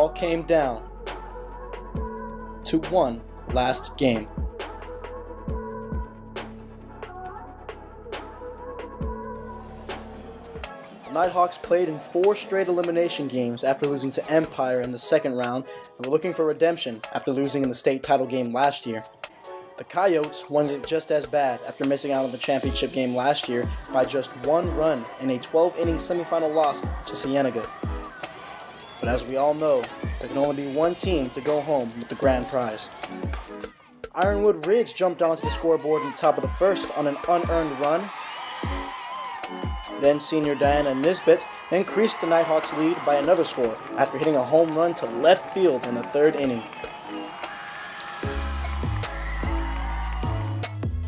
all came down to one last game. The Nighthawks played in 4 straight elimination games after losing to Empire in the second round and were looking for redemption after losing in the state title game last year. The Coyotes won it just as bad after missing out on the championship game last year by just 1 run in a 12-inning semifinal loss to Cienega. But as we all know, there can only be one team to go home with the grand prize. Ironwood Ridge jumped onto the scoreboard in the top of the first on an unearned run. Then senior Diana Nisbet increased the Nighthawks' lead by another score after hitting a home run to left field in the 3rd inning.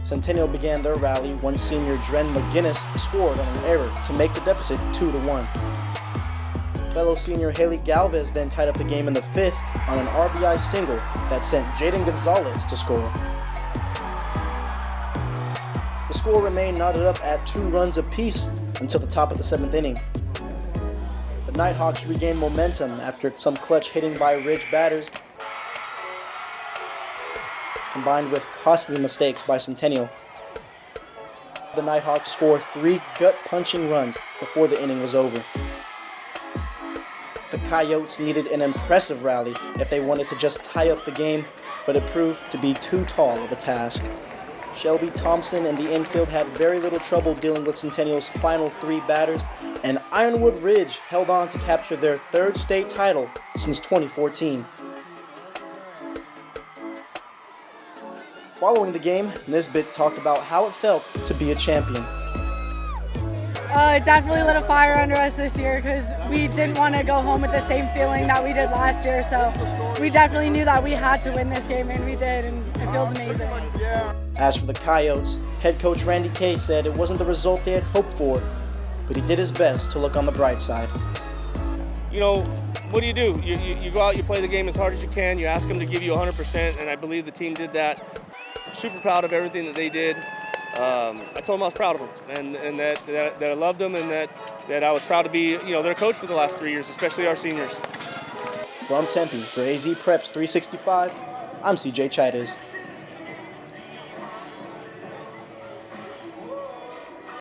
Centennial began their rally when senior Dren McGinnis scored on an error to make the deficit 2-1. Fellow senior Haley Galvez then tied up the game in the 5th on an RBI single that sent Jaden Gonzalez to score. The score remained knotted up at 2 runs apiece until the top of the 7th inning. The Nighthawks regained momentum after some clutch hitting by Ridge batters, combined with costly mistakes by Centennial. The Nighthawks scored 3 gut-punching runs before the inning was over. The Coyotes needed an impressive rally if they wanted to just tie up the game, but it proved to be too tall of a task. Shelby Thompson and the infield had very little trouble dealing with Centennial's final 3 batters, and Ironwood Ridge held on to capture their 3rd state title since 2014. Following the game, Nisbet talked about how it felt to be a champion. It definitely lit a fire under us this year because we didn't want to go home with the same feeling that we did last year. So we definitely knew that we had to win this game, and we did, and it feels amazing. As for the Coyotes, head coach Randy Kay said it wasn't the result they had hoped for, but he did his best to look on the bright side. You know, what do? You go out, you play the game as hard as you can, you ask them to give you 100%, and I believe the team did that. I'm super proud of everything that they did. I told them I was proud of them, and that I loved them, and that I was proud to be, their coach for the last 3 years, especially our seniors. From Tempe, for AZ Preps 365, I'm CJ Chides.